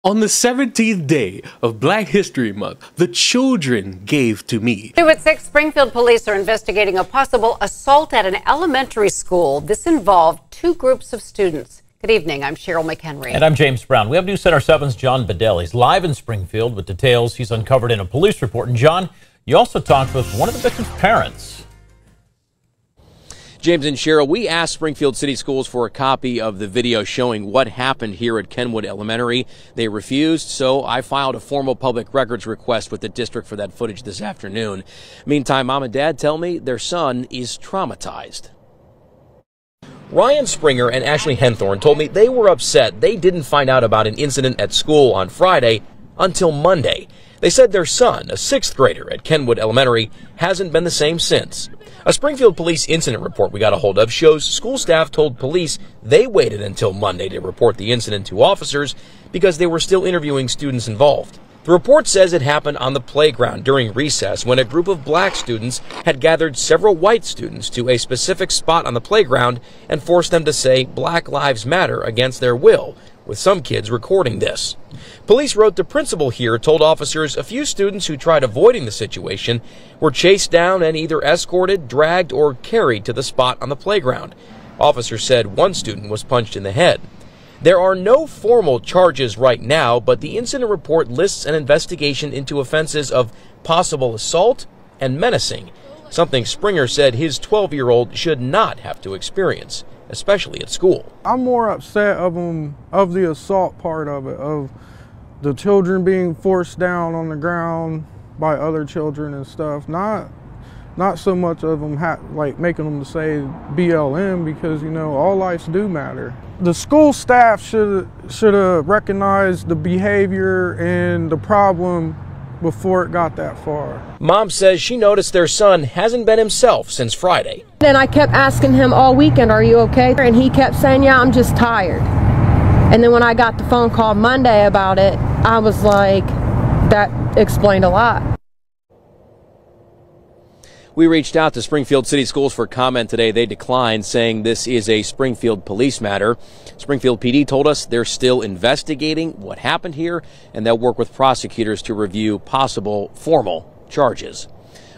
On the 17th day of Black History Month, the children gave to me. 2 at 6, Springfield police are investigating a possible assault at an elementary school. This involved 2 groups of students. Good evening, I'm Cheryl McHenry. And I'm James Brown. We have News Center 7's John Bedell. He's live in Springfield with details he's uncovered in a police report. And John, you also talked with one of the victim's parents. James and Cheryl, we asked Springfield City Schools for a copy of the video showing what happened here at Kenwood Elementary. They refused, so I filed a formal public records request with the district for that footage this afternoon. Meantime, Mom and Dad tell me their son is traumatized. Ryan Springer and Ashley Henthorne told me they were upset they didn't find out about an incident at school on Friday until Monday. They said their son, a 6th grader at Kenwood Elementary, hasn't been the same since. A Springfield police incident report we got a hold of shows school staff told police they waited until Monday to report the incident to officers because they were still interviewing students involved. The report says it happened on the playground during recess when a group of black students had gathered several white students to a specific spot on the playground and forced them to say Black Lives Matter against their will, with some kids recording this. Police wrote the principal here told officers a few students who tried avoiding the situation were chased down and either escorted, dragged, or carried to the spot on the playground. Officers said one student was punched in the head. There are no formal charges right now, but the incident report lists an investigation into offenses of possible assault and menacing, something Springer said his 12-year-old should not have to experience, especially at school. I'm more upset of the assault part of it, of the children being forced down on the ground by other children and stuff. Not so much of them like making them to say BLM, because you know all lives do matter. The school staff should have recognized the behavior and the problem before it got that far. Mom says she noticed their son hasn't been himself since Friday. And I kept asking him all weekend, "Are you okay?" And he kept saying, "Yeah, I'm just tired." And then when I got the phone call Monday about it, I was like, that explained a lot. We reached out to Springfield City Schools for comment today. They declined, saying this is a Springfield police matter. Springfield PD told us they're still investigating what happened here, and they'll work with prosecutors to review possible formal charges.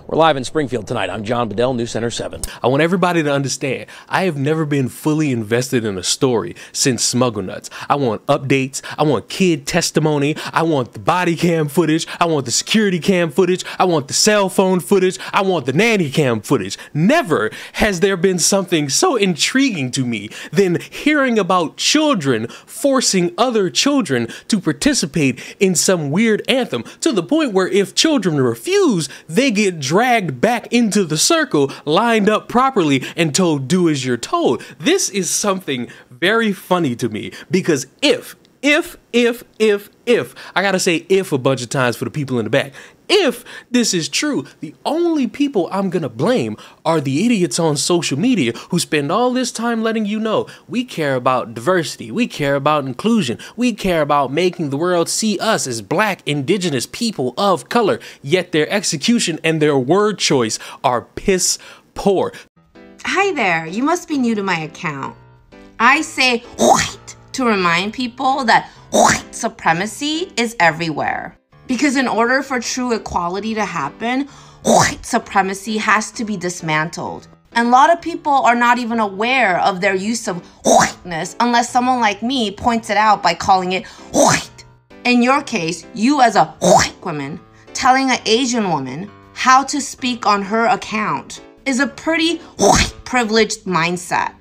We're live in Springfield tonight. I'm John Bedell, News Center 7. I want everybody to understand, I have never been fully invested in a story since Smuggle Nuts. I want updates. I want kid testimony. I want the body cam footage. I want the security cam footage. I want the cell phone footage. I want the nanny cam footage. Never has there been something so intriguing to me than hearing about children forcing other children to participate in some weird anthem, to the point where if children refuse, they get dragged back into the circle, lined up properly, and told, "Do as you're told." This is something very funny to me, because if, I gotta say if a bunch of times for the people in the back, if this is true, the only people I'm gonna blame are the idiots on social media who spend all this time letting you know we care about diversity, we care about inclusion, we care about making the world see us as black, indigenous people of color, yet their execution and their word choice are piss poor. Hi there, you must be new to my account. I say white to remind people that white supremacy is everywhere. Because in order for true equality to happen, white supremacy has to be dismantled. And a lot of people are not even aware of their use of whiteness unless someone like me points it out by calling it white. In your case, you as a white woman telling an Asian woman how to speak on her account is a pretty white privileged mindset.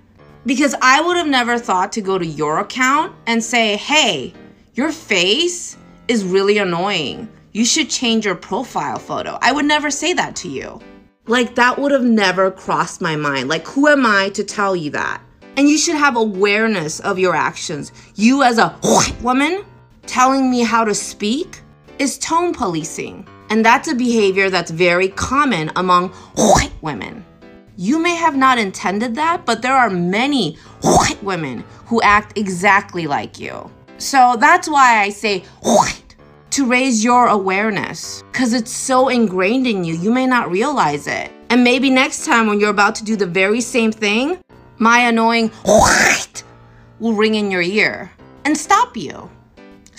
Because I would have never thought to go to your account and say, "Hey, your face is really annoying. You should change your profile photo." I would never say that to you. Like, that would have never crossed my mind. Like, who am I to tell you that? And you should have awareness of your actions. You as a white woman telling me how to speak is tone policing. And that's a behavior that's very common among white women. You may have not intended that, but there are many white women who act exactly like you. So that's why I say white, to raise your awareness, because it's so ingrained in you, you may not realize it. And maybe next time when you're about to do the very same thing, my annoying white will ring in your ear and stop you.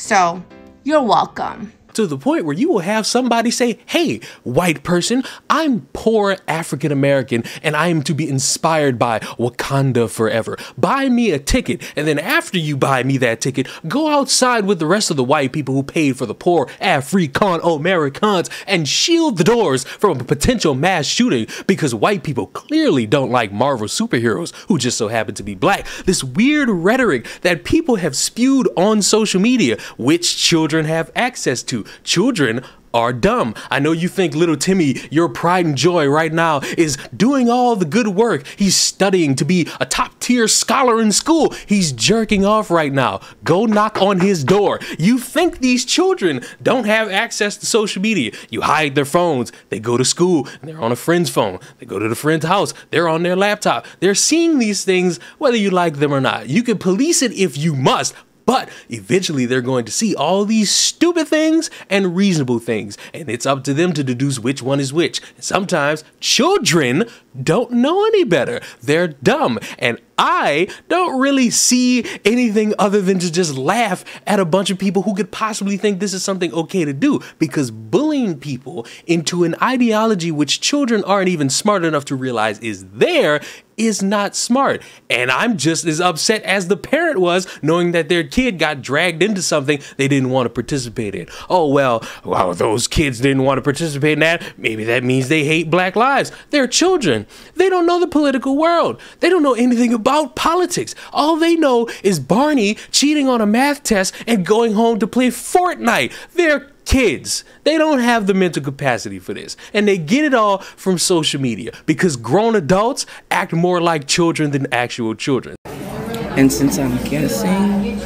So, you're welcome. To the point where you will have somebody say, hey, white person, I'm poor African American and I am to be inspired by Wakanda forever. Buy me a ticket. And then after you buy me that ticket, go outside with the rest of the white people who paid for the poor African Americans and shield the doors from a potential mass shooting because white people clearly don't like Marvel superheroes who just so happen to be black. This weird rhetoric that people have spewed on social media, which children have access to. Children are dumb. I know you think little Timmy, your pride and joy right now, is doing all the good work. He's studying to be a top-tier scholar in school. He's jerking off right now. Go knock on his door. You think these children don't have access to social media. You hide their phones. They go to school and they're on a friend's phone. They go to the friend's house. They're on their laptop. They're seeing these things whether you like them or not. You can police it if you must, but eventually they're going to see all these stupid things and reasonable things, and it's up to them to deduce which one is which. Sometimes children don't know any better. They're dumb, and I don't really see anything other than to just laugh at a bunch of people who could possibly think this is something okay to do, because bullying people into an ideology which children aren't even smart enough to realize is there is not smart. And I'm just as upset as the parent was knowing that their kid got dragged into something they didn't want to participate in. Oh, well, those kids didn't want to participate in that. Maybe that means they hate black lives. They're children. They don't know the political world. They don't know anything about politics. All they know is Barney cheating on a math test and going home to play Fortnite. They're kids. They don't have the mental capacity for this. And they get it all from social media because grown adults act more like children than actual children. And since I'm guessing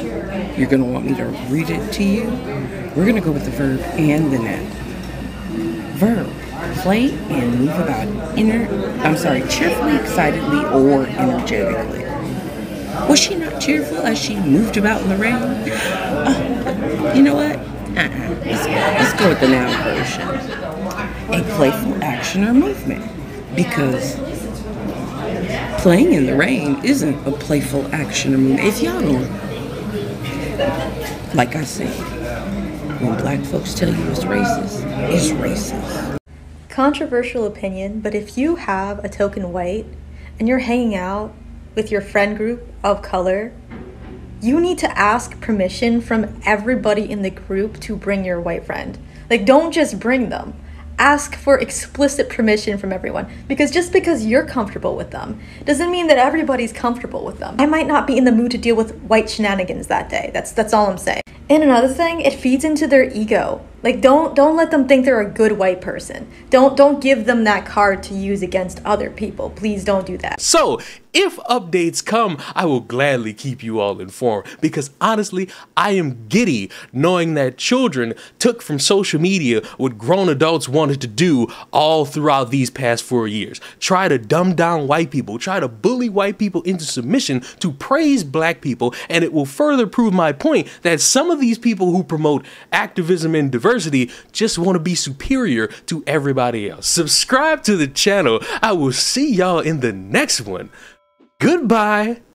you're going to want me to read it to you, we're going to go with the verb and the noun. Verb: play and move about cheerfully, excitedly, or energetically. Was she not cheerful as she moved about in the rain? You know what? Let's go with the noun version. A playful action or movement. Because playing in the rain isn't a playful action or movement. If y'all don't, like I said, when black folks tell you it's racist, it's racist. Controversial opinion, but if you have a token white and you're hanging out with your friend group of color, you need to ask permission from everybody in the group to bring your white friend. Like, don't just bring them. Ask for explicit permission from everyone, because just because you're comfortable with them doesn't mean that everybody's comfortable with them. I might not be in the mood to deal with white shenanigans that day. That's all I'm saying. And another thing, it feeds into their ego. Like, don't let them think they're a good white person. Don't give them that card to use against other people. Please don't do that. So, if updates come, I will gladly keep you all informed, because honestly, I am giddy knowing that children took from social media what grown adults wanted to do all throughout these past 4 years. Try to dumb down white people, try to bully white people into submission to praise black people, and it will further prove my point that some of these people who promote activism and diversity just want to be superior to everybody else. Subscribe to the channel. I will see y'all in the next one. Goodbye.